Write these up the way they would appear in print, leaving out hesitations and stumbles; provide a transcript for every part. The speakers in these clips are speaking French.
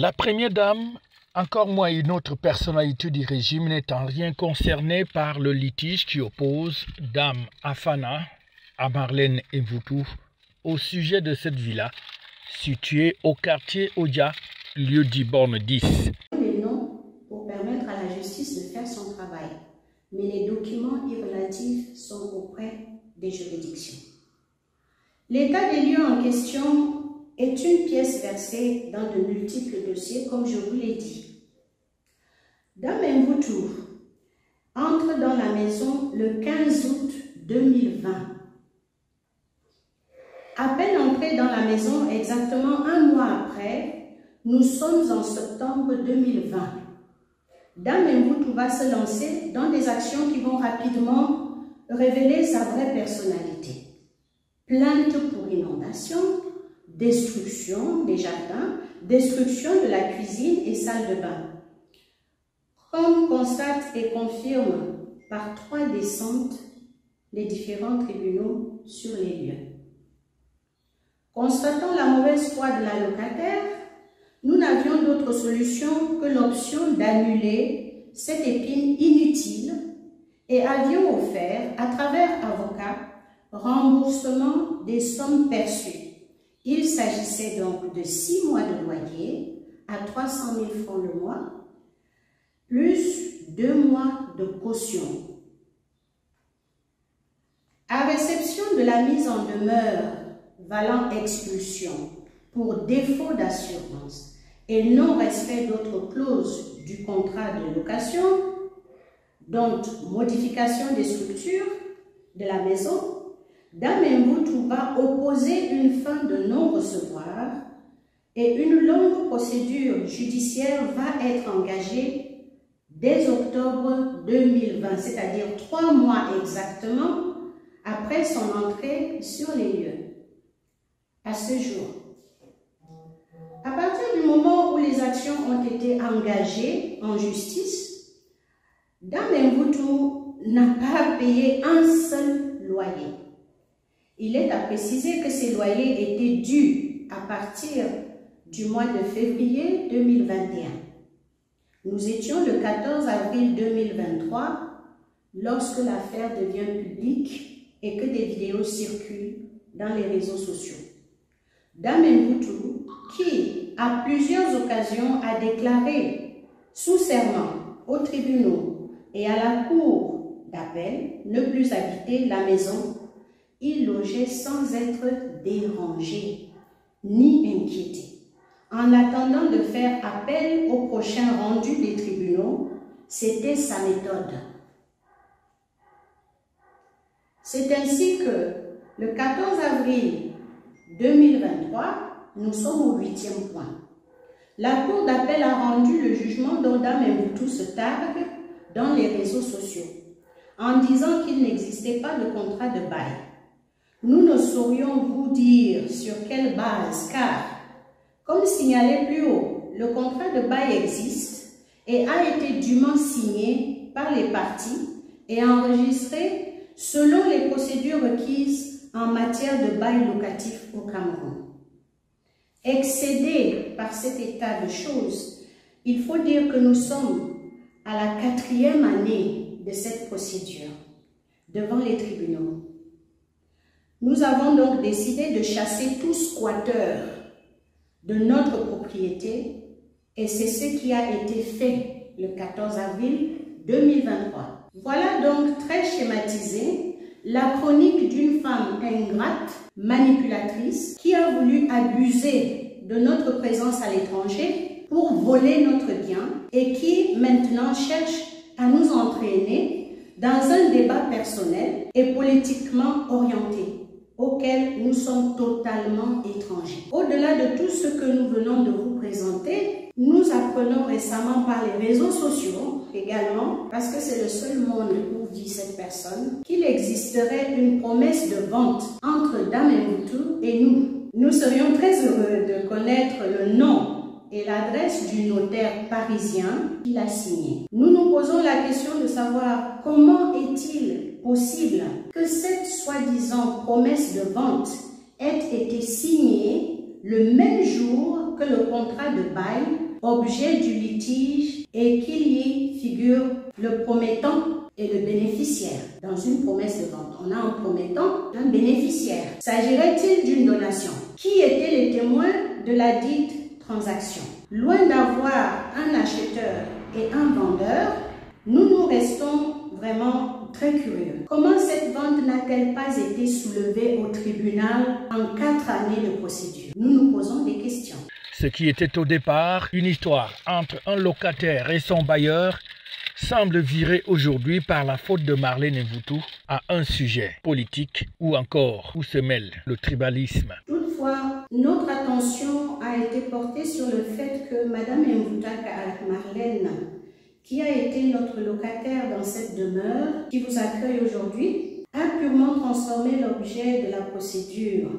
La première dame, encore moins une autre personnalité du régime, n'est en rien concernée par le litige qui oppose Dame Afana à Marlène Mvutu au sujet de cette villa située au quartier Odia, lieu dit Borne 10. Les noms pour permettre à la justice de faire son travail, mais les documents y relatifs sont auprès des juridictions. L'état des lieux en question est une pièce versée dans de multiples dossiers, comme je vous l'ai dit. Dame Mvutu entre dans la maison le 15 août 2020. À peine entrée dans la maison, exactement un mois après, nous sommes en septembre 2020. Dame Mvutu va se lancer dans des actions qui vont rapidement révéler sa vraie personnalité. Plainte pour inondation, destruction des jardins, destruction de la cuisine et salle de bain. Comme constate et confirme par 3 descentes les différents tribunaux sur les lieux. Constatant la mauvaise foi de la locataire, nous n'avions d'autre solution que l'option d'annuler cette épine inutile et avions offert, à travers avocat, remboursement des sommes perçues. Il s'agissait donc de 6 mois de loyer à 300 000 francs le mois, plus 2 mois de caution. À réception de la mise en demeure valant expulsion pour défaut d'assurance et non-respect d'autres clauses du contrat de location, dont modification des structures de la maison, Dame Mvutu va opposer une fin de non-recevoir et une longue procédure judiciaire va être engagée dès octobre 2020, c'est-à-dire 3 mois exactement après son entrée sur les lieux. À ce jour, à partir du moment où les actions ont été engagées en justice, Dame Mvutu n'a pas payé un seul loyer. Il est à préciser que ces loyers étaient dus à partir du mois de février 2021. Nous étions le 14 avril 2023 lorsque l'affaire devient publique et que des vidéos circulent dans les réseaux sociaux. Dame Mvutu, qui à plusieurs occasions a déclaré sous serment aux tribunaux et à la cour d'appel ne plus habiter la maison, il logeait sans être dérangé ni inquiété, en attendant de faire appel au prochain rendu des tribunaux. C'était sa méthode. C'est ainsi que le 14 avril 2023, nous sommes au 8e point. La cour d'appel a rendu le jugement dont Dame Mvutu se targue dans les réseaux sociaux, en disant qu'il n'existait pas de contrat de bail. Nous ne saurions vous dire sur quelle base, car, comme signalé plus haut, le contrat de bail existe et a été dûment signé par les parties et enregistré selon les procédures requises en matière de bail locatif au Cameroun. Excédé par cet état de choses, il faut dire que nous sommes à la 4e année de cette procédure devant les tribunaux. Nous avons donc décidé de chasser tout squatteur de notre propriété et c'est ce qui a été fait le 14 avril 2023. Voilà donc très schématisé la chronique d'une femme ingrate, manipulatrice, qui a voulu abuser de notre présence à l'étranger pour voler notre bien et qui maintenant cherche à nous entraîner dans un débat personnel et politiquement orienté, auquel nous sommes totalement étrangers. Au-delà de tout ce que nous venons de vous présenter, nous apprenons récemment par les réseaux sociaux également, parce que c'est le seul monde où vit cette personne, qu'il existerait une promesse de vente entre Dame Mvutu et nous. Nous serions très heureux de connaître le nom et l'adresse du notaire parisien qui l'a signé. Nous nous posons la question de savoir comment est-il possible que cette soi-disant promesse de vente ait été signée le même jour que le contrat de bail objet du litige, et qu'il y figure le promettant et le bénéficiaire. Dans une promesse de vente, on a un promettant, un bénéficiaire. S'agirait-il d'une donation? Qui étaient les témoins de la dite transaction? Loin d'avoir un acheteur et un vendeur, nous restons vraiment très curieux. Comment cette vente n'a-t-elle pas été soulevée au tribunal en 4 années de procédure? Nous nous posons des questions. Ce qui était au départ une histoire entre un locataire et son bailleur semble virer aujourd'hui par la faute de Marlène Mvutu à un sujet politique ou encore où se mêle le tribalisme. Toutefois, notre attention a été portée sur le fait que Mme Mvutu Marlène, qui a été notre locataire dans cette demeure, qui vous accueille aujourd'hui, a purement transformé l'objet de la procédure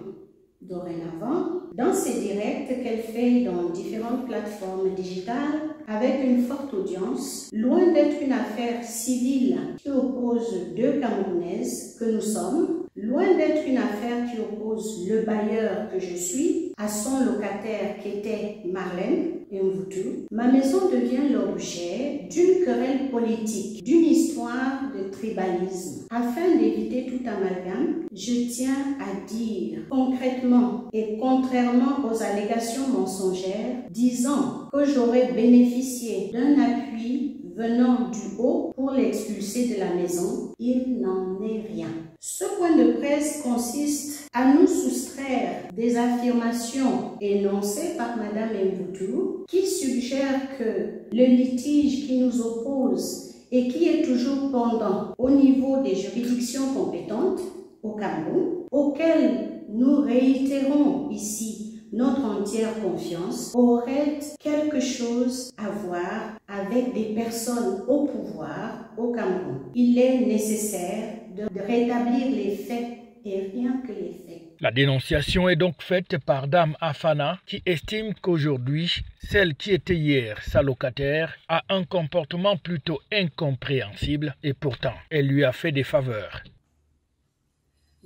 dorénavant dans ses directs qu'elle fait dans différentes plateformes digitales avec une forte audience, loin d'être une affaire civile qui oppose deux Camerounaises que nous sommes, loin d'être une affaire qui oppose le bailleur que je suis à son locataire qui était Marlène Mvutu. Ma maison devient l'objet d'une querelle politique, d'une histoire de tribalisme. Afin d'éviter tout amalgame, je tiens à dire concrètement et contrairement aux allégations mensongères disant que j'aurais bénéficié d'un appui venant du haut pour l'expulser de la maison, il n'en est rien. Ce point de presse consiste à nous soustraire des affirmations énoncées par Mme Mvutu qui suggèrent que le litige qui nous oppose et qui est toujours pendant au niveau des juridictions compétentes au Cameroun, auxquelles nous réitérons ici notre entière confiance, aurait quelque chose à voir avec des personnes au pouvoir au Cameroun. Il est nécessaire de rétablir les faits et rien que les faits. La dénonciation est donc faite par Dame Afana qui estime qu'aujourd'hui, celle qui était hier sa locataire a un comportement plutôt incompréhensible et pourtant elle lui a fait des faveurs.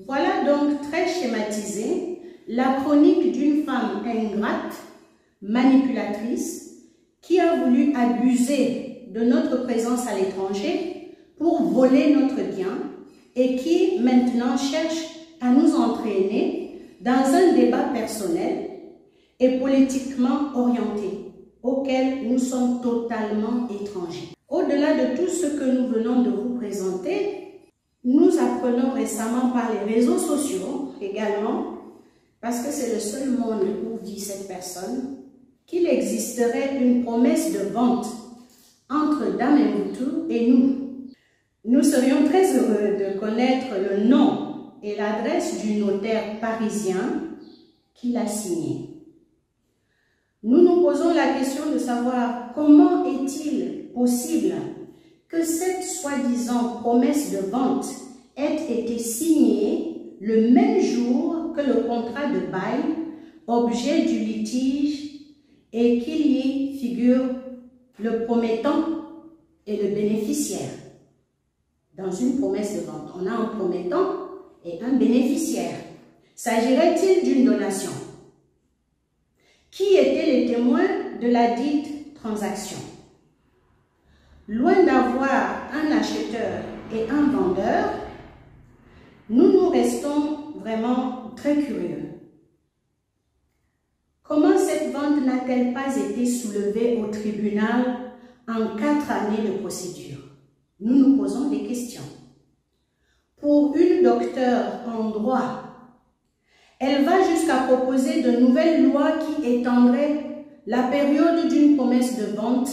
Voilà donc très schématisé la chronique d'une femme ingrate, manipulatrice, qui a voulu abuser de notre présence à l'étranger pour voler notre bien et qui maintenant cherche à nous entraîner dans un débat personnel et politiquement orienté, auquel nous sommes totalement étrangers. Au-delà de tout ce que nous venons de vous présenter, nous apprenons récemment par les réseaux sociaux également, parce que c'est le seul monde où vit cette personne, qu'il existerait une promesse de vente entre Dame Mvutu et nous. Nous serions très heureux de connaître le nom et l'adresse du notaire parisien qui l'a signé. Nous nous posons la question de savoir comment est-il possible que cette soi-disant promesse de vente ait été signée le même jour que le contrat de bail, objet du litige, et qu'il y figure le promettant et le bénéficiaire. Dans une promesse de vente, on a un promettant et un bénéficiaire. S'agirait-il d'une donation? Qui étaient les témoins de la dite transaction? Loin d'avoir un acheteur et un vendeur, nous restons vraiment très curieux. Comment cette vente n'a-t-elle pas été soulevée au tribunal en 4 années de procédure? Nous nous posons des questions. Pour une docteure en droit, elle va jusqu'à proposer de nouvelles lois qui étendraient la période d'une promesse de vente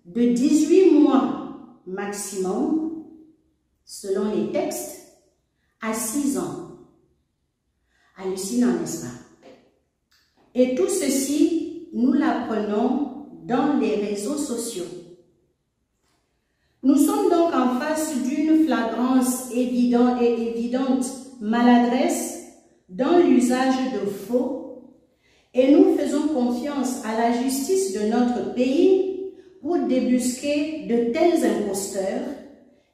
de 18 mois maximum, selon les textes, à 6 ans. Hallucinant, n'est-ce pas? Et tout ceci, nous l'apprenons dans les réseaux sociaux. Nous sommes donc en face d'une flagrance évidente maladresse dans l'usage de faux et nous faisons confiance à la justice de notre pays pour débusquer de tels imposteurs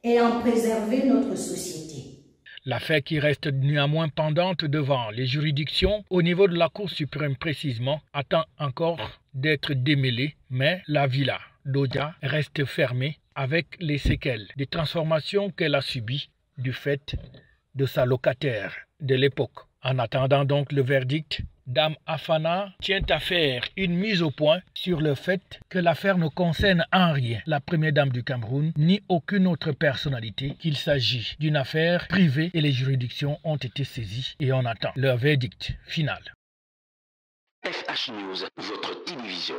et en préserver notre société. L'affaire qui reste néanmoins pendante devant les juridictions, au niveau de la Cour suprême précisément, attend encore d'être démêlée, mais la villa d'Odja reste fermée avec les séquelles des transformations qu'elle a subies du fait de sa locataire de l'époque. En attendant donc le verdict, Dame Afana tient à faire une mise au point sur le fait que l'affaire ne concerne en rien la première dame du Cameroun ni aucune autre personnalité, qu'il s'agit d'une affaire privée et les juridictions ont été saisies et on attend leur verdict final. FH News, votre télévision.